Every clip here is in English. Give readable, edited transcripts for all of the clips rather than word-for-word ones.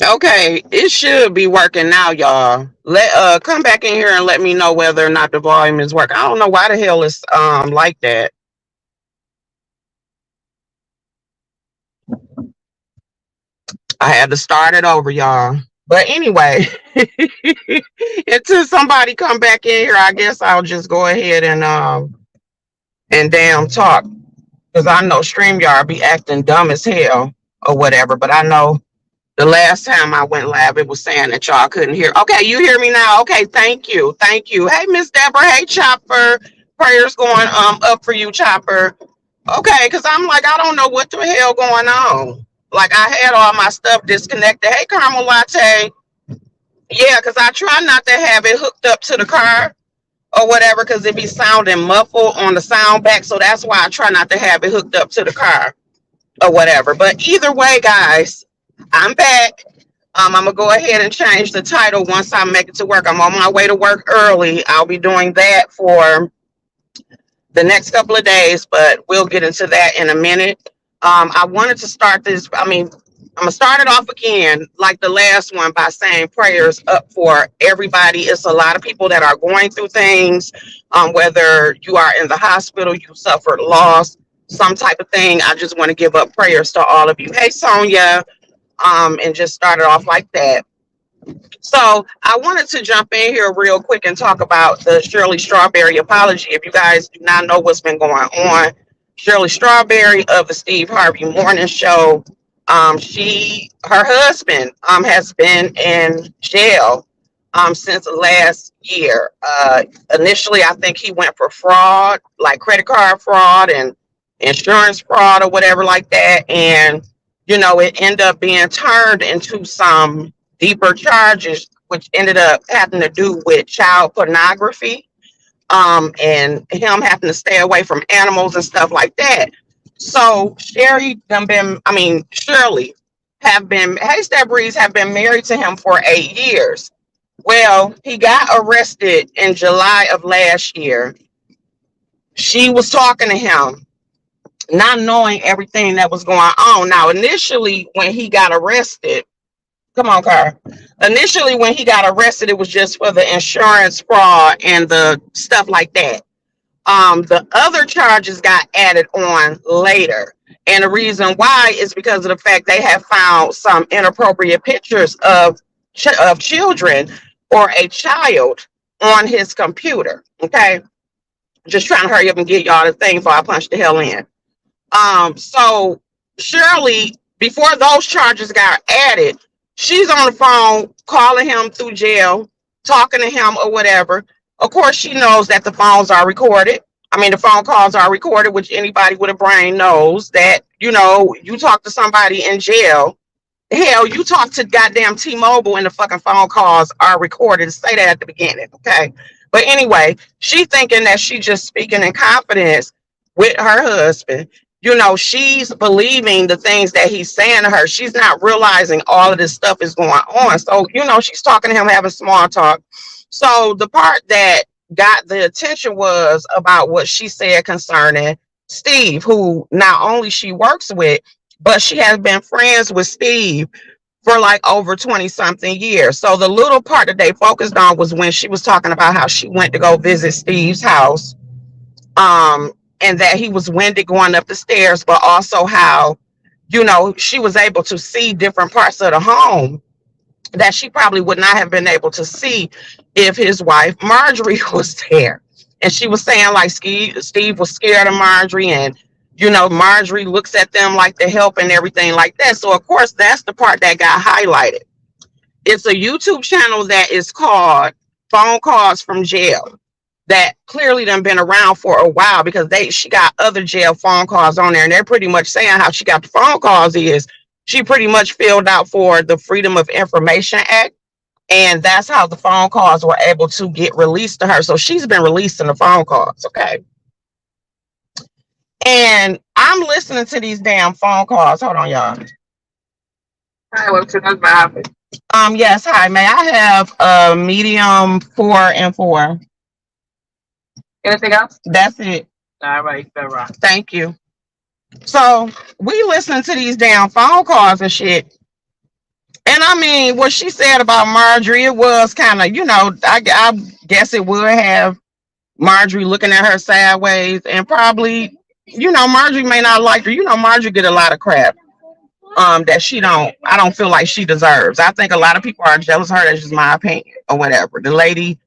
Okay, it should be working now, y'all. Let come back in here and let me know whether or not the volume is working. I don't know why the hell it's like that. I had to start it over, y'all. But anyway, until somebody come back in here, I guess I'll just go ahead and damn talk. Because I know StreamYard be acting dumb as hell or whatever. But I know the last time I went live, it was saying that y'all couldn't hear. Okay, you hear me now? Okay, thank you. Thank you. Hey, Miss Deborah. Hey, Chopper. Prayers going up for you, Chopper. Okay, because I'm like, I don't know what the hell going on. Like, I had all my stuff disconnected. Hey, Caramel Latte. Yeah, because I try not to have it hooked up to the car or whatever because it be sounding muffled on the sound back. So that's why I try not to have it hooked up to the car or whatever. But either way, guys, I'm back. I'm gonna go ahead and change the title once I make it to work. I'm on my way to work early. I'll be doing that for the next couple of days, but we'll get into that in a minute. I wanted to start this. I mean, I'm gonna start it off again, like the last one, by saying prayers up for everybody. It's a lot of people that are going through things. Whether you are in the hospital, you suffered loss, some type of thing. I just want to give up prayers to all of you. Hey, Sonia, and just start it off like that. So I wanted to jump in here real quick and talk about the Shirley Strawberry apology. If you guys do not know what's been going on, Shirley Strawberry of the Steve Harvey Morning Show, her husband, has been in jail since last year. Initially, I think he went for fraud, like credit card fraud and insurance fraud or whatever like that, and it ended up being turned into some deeper charges, which ended up having to do with child pornography, and him having to stay away from animals and stuff like that. So Shirley Hey Step Breeze have been married to him for 8 years. Well, he got arrested in July of last year. She was talking to him, not knowing everything that was going on. Now, initially, when he got arrested, come on, Car. Initially, when he got arrested, it was just for the insurance fraud and the stuff like that. The other charges got added on later. And the reason why is because of the fact they have found some inappropriate pictures of children or a child on his computer. Okay. Just trying to hurry up and get y'all the thing before I punch the hell in. So Shirley, before those charges got added, she's on the phone calling him through jail, talking to him or whatever. Of course, she knows that the phones are recorded. I mean, the phone calls are recorded, which anybody with a brain knows that, you talk to somebody in jail. Hell, you talk to goddamn T-Mobile and the fucking phone calls are recorded. Say that at the beginning, okay? But anyway, she thinking that she just speaking in confidence with her husband. She's believing the things that he's saying to her. She's not realizing all of this stuff is going on. So, she's talking to him, having small talk. So the part that got the attention was about what she said concerning Steve, who not only she works with, but she has been friends with Steve for like over 20 something years. So the little part that they focused on was when she was talking about how she went to go visit Steve's house, and that he was winded going up the stairs, but also how, she was able to see different parts of the home that she probably would not have been able to see if his wife Marjorie was there. And she was saying like Steve was scared of Marjorie, and Marjorie looks at them like they help and everything like that. So of course that's the part that got highlighted. It's a YouTube channel that is called Phone Calls from Jail, that clearly done been around for a while, because she got other jail phone calls on there, and they're pretty much saying how she got the phone calls is she pretty much filled out for the Freedom of Information Act, and that's how the phone calls were able to get released to her. So she's been releasing the phone calls, okay? And I'm listening to these damn phone calls. Hold on, y'all. Hi, what's your number? Yes, hi. May I have a medium 4 and 4? Anything else? That's it. All right, all right. Thank you. So we listening to these damn phone calls and shit. And I mean, what she said about Marjorie, it was kind of, I guess it would have Marjorie looking at her sideways, and probably, Marjorie may not like her. Marjorie get a lot of crap that I don't feel like she deserves. I think a lot of people are jealous of her. That's just my opinion or whatever. The lady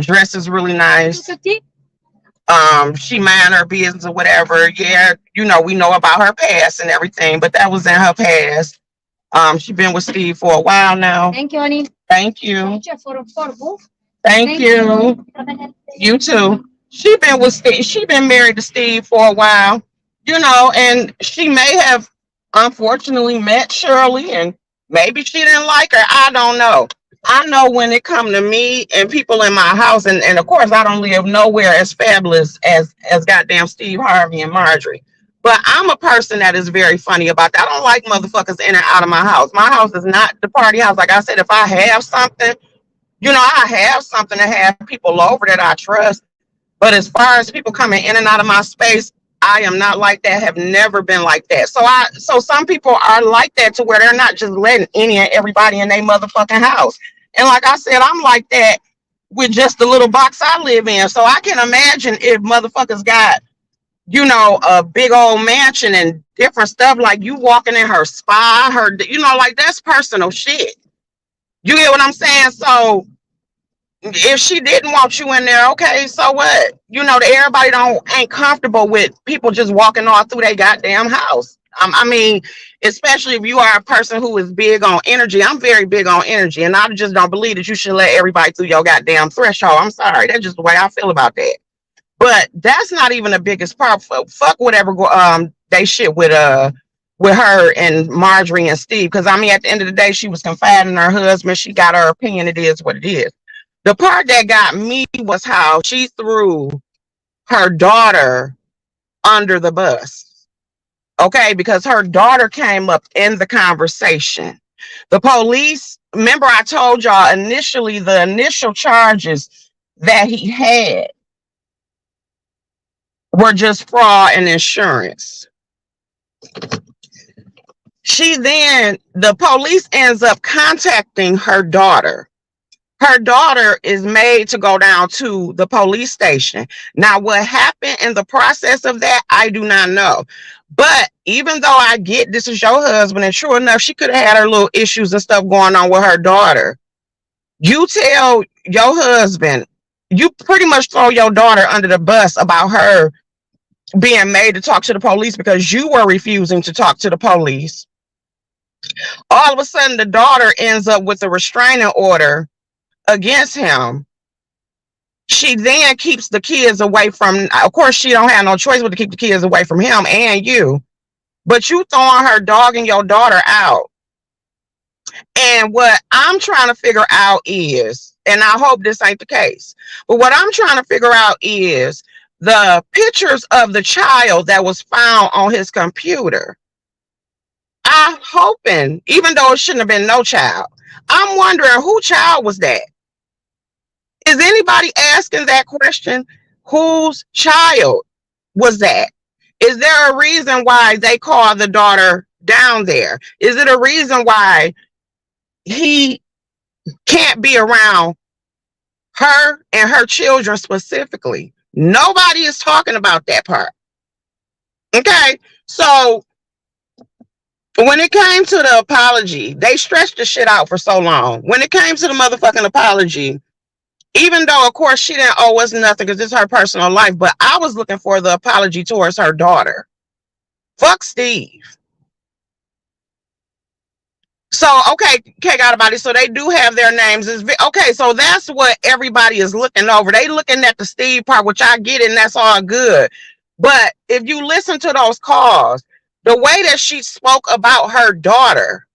dresses really nice. She mind her business or whatever. Yeah, we know about her past and everything, but that was in her past. She been with Steve for a while now. Thank you, honey. Thank you. Thank you. You too. She been with Steve. She been married to Steve for a while, and she may have unfortunately met Shirley, and maybe she didn't like her. I don't know. I know when it come to me and people in my house, and of course I don't live nowhere as fabulous as goddamn Steve Harvey and Marjorie. But I'm a person that is very funny about that. I don't like motherfuckers in and out of my house. My house is not the party house. Like I said, if I have something, I have something to have people over that I trust. But as far as people coming in and out of my space, I am not like that. Have never been like that. So some people are like that to where they're not just letting any and everybody in their motherfucking house. And like I said, I'm like that with just the little box I live in. So I can imagine if motherfuckers got, a big old mansion and different stuff, like you walking in her spa, like that's personal shit. You get what I'm saying? So if she didn't want you in there, okay, so what? Everybody ain't comfortable with people just walking all through their goddamn house. I mean, especially if you are a person who is big on energy. I'm very big on energy, and I just don't believe that you should let everybody through your goddamn threshold. I'm sorry, that's just the way I feel about that. But that's not even the biggest part. Fuck whatever they shit with her and Marjorie and Steve. Because I mean, at the end of the day, she was confiding in her husband. She got her opinion. It is what it is. The part that got me was how she threw her daughter under the bus. Okay, because her daughter came up in the conversation. The police, remember I told y'all initially the initial charges that he had were just fraud and insurance. The police ends up contacting her daughter. Her daughter is made to go down to the police station. Now, what happened in the process of that, I do not know. But even though I get this is your husband, and sure enough, she could have had her little issues and stuff going on with her daughter. You tell your husband, you pretty much throw your daughter under the bus about her being made to talk to the police because you were refusing to talk to the police. All of a sudden, the daughter ends up with a restraining order against him. She then keeps the kids away from, of course, she don't have no choice but to keep the kids away from him and you. But you throwing her dog and your daughter out. And what I'm trying to figure out is, and I hope this ain't the case, but what I'm trying to figure out is the pictures of the child that was found on his computer. I'm hoping, even though it shouldn't have been no child, I'm wondering who child was that? Is anybody asking that question? Whose child was that? Is there a reason why they called the daughter down there? Is it a reason why he can't be around her and her children specifically? Nobody is talking about that part. Okay, so when it came to the apology, they stretched the shit out for so long. When it came to the motherfucking apology, even though, of course, she didn't owe us nothing because it's her personal life, but I was looking for the apology towards her daughter. Fuck Steve. So, okay, got about it. So they do have their names. Okay, so that's what everybody is looking over. They looking at the Steve part, which I get, and that's all good. But if you listen to those calls, the way that she spoke about her daughter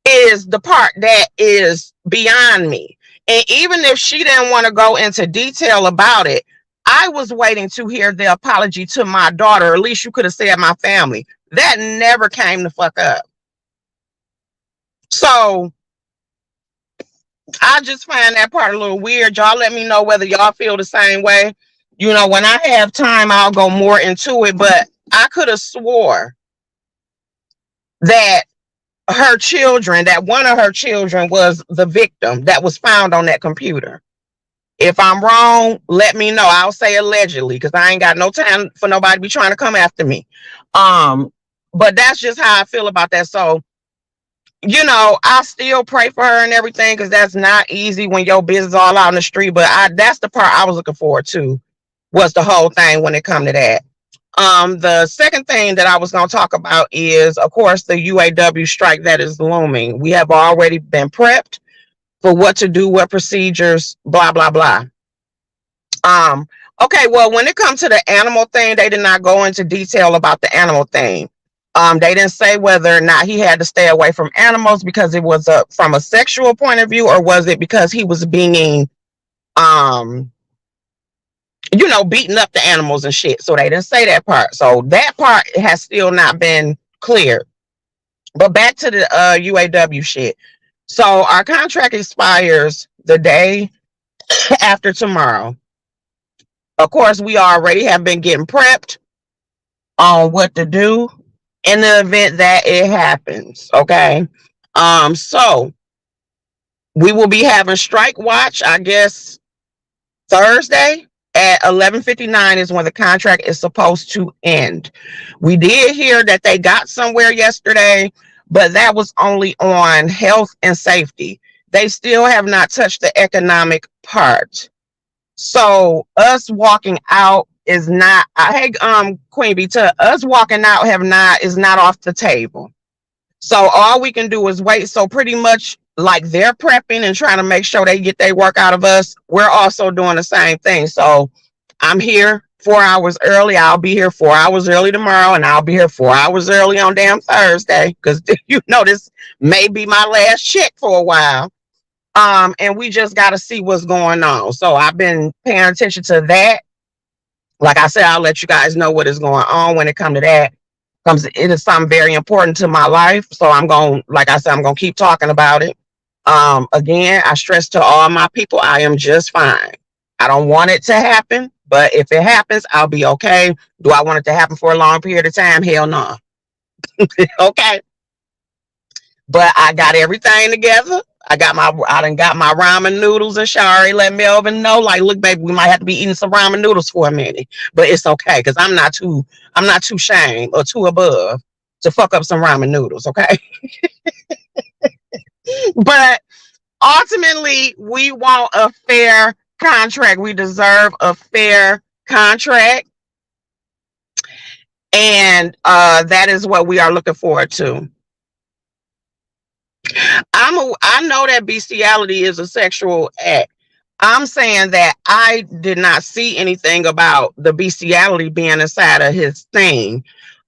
is the part that is beyond me. And even if she didn't want to go into detail about it, I was waiting to hear the apology to my daughter. At least you could have said my family. That never came the fuck up. So I just find that part a little weird. Y'all let me know whether y'all feel the same way. When I have time, I'll go more into it. But I could have swore that her children, that one of her children was the victim that was found on that computer. If I'm wrong, let me know. I'll say allegedly because I ain't got no time for nobody to be trying to come after me. Um, but that's just how I feel about that. So, I still pray for her and everything because that's not easy when your business all out in the street. But that's the part I was looking forward to, was the whole thing when it come to that. The second thing that I was going to talk about is, of course, the UAW strike that is looming. We have already been prepped for what to do, what procedures, blah, blah, blah. Okay, well, when it comes to the animal thing, they did not go into detail about the animal thing. They didn't say whether or not he had to stay away from animals because it was from a sexual point of view, or was it because he was being, um, beating up the animals and shit. So they didn't say that part. So that part has still not been cleared. But back to the UAW shit. So our contract expires the day after tomorrow. Of course, we already have been getting prepped on what to do in the event that it happens. Okay. So we will be having strike watch, I guess, Thursday at 11:59 is when the contract is supposed to end. We did hear that they got somewhere yesterday, but that was only on health and safety. They still have not touched the economic part. So us walking out is not, hey, Queen B, to us walking out is not off the table. So all we can do is wait. So pretty much like they're prepping and trying to make sure they get their work out of us, we're also doing the same thing. So I'm here 4 hours early. I'll be here 4 hours early tomorrow, and I'll be here 4 hours early on damn Thursday because this may be my last check for a while. And we just got to see what's going on. So I've been paying attention to that. Like I said, I'll let you guys know what is going on when it comes to that. It is something very important to my life. So like I said, I'm going to keep talking about it. Again, I stress to all my people, I am just fine. I don't want it to happen, but if it happens, I'll be okay. Do I want it to happen for a long period of time? Hell no. Okay. But I got everything together. I done got my ramen noodles, and Shari let Melvin know, like, look, baby, we might have to be eating some ramen noodles for a minute, but it's okay because I'm not too shamed or too above to fuck up some ramen noodles, okay? But ultimately, we want a fair contract. We deserve a fair contract, and that is what we are looking forward to. I know that bestiality is a sexual act. I'm saying that I did not see anything about the bestiality being inside of his thing.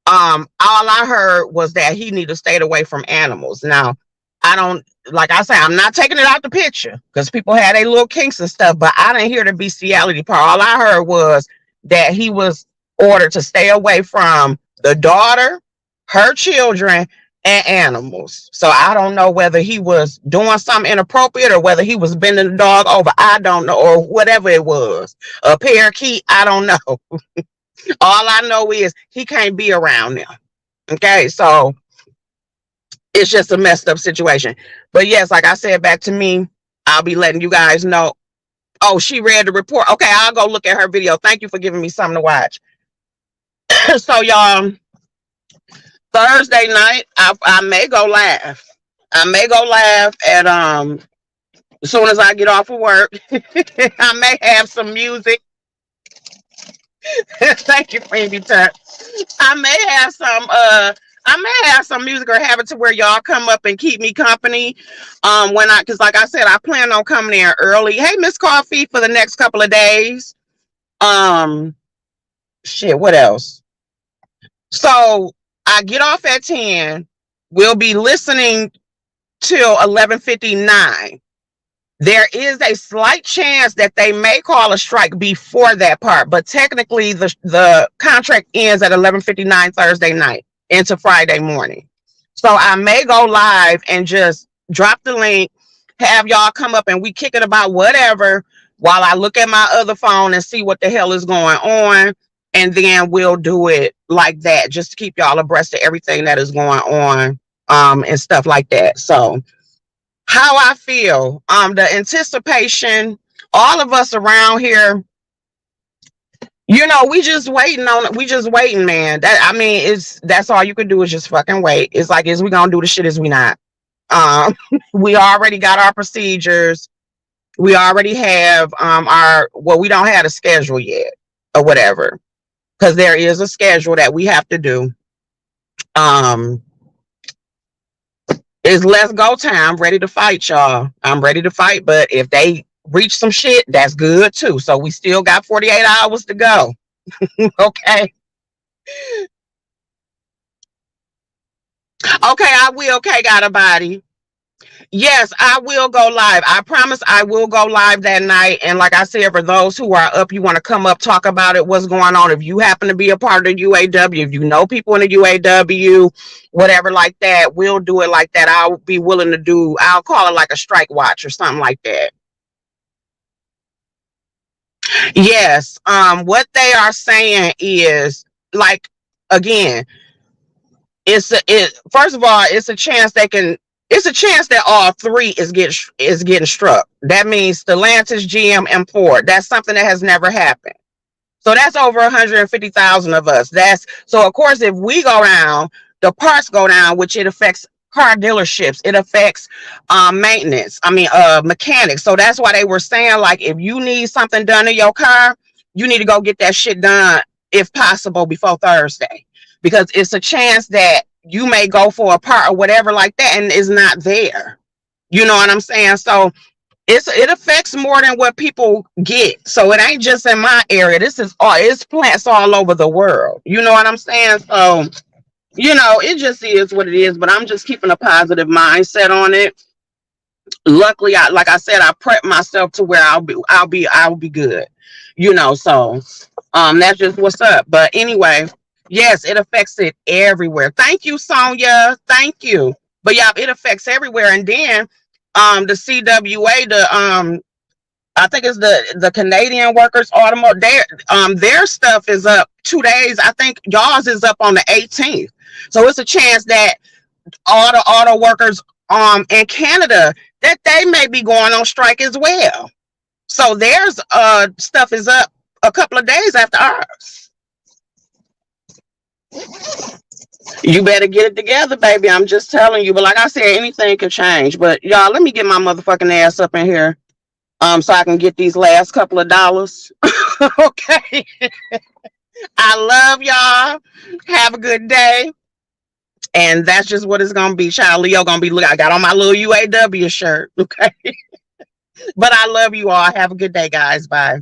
All I heard was that he needed to stay away from animals. Now, I don't, like I say, I'm not taking it out the picture because people had their little kinks and stuff, but I didn't hear the bestiality part. All I heard was that he was ordered to stay away from the daughter, her children, and animals. So I don't know whether he was doing something inappropriate or whether he was bending the dog over. I don't know, or whatever it was. A parakeet, I don't know. All I know is he can't be around them. Okay, so it's just a messed up situation. But yes, like I said, back to me, I'll be letting you guys know. Oh, she read the report. Okay, I'll go look at her video. Thank you for giving me something to watch. So y'all, Thursday night, I may go live. I may go live at as soon as I get off of work. I may have some music. Thank you, Frankie Tuck. I may have some music or have it to where y'all come up and keep me company. Because like I said, I plan on coming in early. Hey, Miss Coffee, for the next couple of days. Shit, what else? So I get off at 10. We'll be listening till 11:59. There is a slight chance that they may call a strike before that part, but technically the contract ends at 11:59 Thursday night into Friday morning. So I may go live and just drop the link, have y'all come up and we kick it about whatever while I look at my other phone and see what the hell is going on. And then we'll do it like that just to keep y'all abreast of everything that is going on and stuff like that. So how I feel, the anticipation, all of us around here, we just waiting on it. We just waiting, man. That's all you can do is just fucking wait. It's like, is we gonna do the shit? Is we not? Um, we already got our procedures. We already have we don't have a schedule yet or whatever, because there is a schedule that we have to do. Um, it's let's go time. Ready to fight, y'all. I'm ready to fight, but if they reach some shit, that's good too. So we still got 48 hours to go. Okay. Okay, I will. Okay, got a body. Yes, I will go live. I promise I will go live that night. And like I said, for those who are up, you want to come up, talk about it, what's going on. If you happen to be a part of the UAW, if you know people in the UAW, whatever like that, we'll do it like that. I'll be willing to I'll call it like a strike watch or something like that. Yes. What they are saying is, like, again, first of all, it's a chance that all three is getting struck. That means Stellantis, GM, and Ford. That's something that has never happened. So that's over 150,000 of us. So of course, if we go down, the parts go down, which it affects car dealerships. It affects maintenance. Mechanics. So that's why they were saying, like, if you need something done to your car, you need to go get that shit done, if possible, before Thursday, because it's a chance that you may go for a part or whatever like that and it's not there. You know what I'm saying? So it affects more than what people get. So it ain't just in my area. It's plants all over the world. You know what I'm saying? So, it just is what it is. But I'm just keeping a positive mindset on it. Luckily, like I said, I prep myself to where I'll be good. So that's just what's up. But anyway, yes, it affects it everywhere. Thank you, Sonia. Thank you. But yeah, it affects everywhere. And then the CWA, I think it's the Canadian Workers Automotive, their stuff is up 2 days. I think y'all's is up on the 18th. So it's a chance that all the auto workers in Canada, that they may be going on strike as well. So theirs stuff is up a couple of days after ours. You better get it together, baby. I'm just telling you. But like I said, anything could change. But y'all, let me get my motherfucking ass up in here so I can get these last couple of dollars. Okay. I love y'all. Have a good day. And that's just what it's gonna be. Child Leo gonna be. Look, I got on my little UAW shirt. Okay. But I love you all. Have a good day, guys. Bye.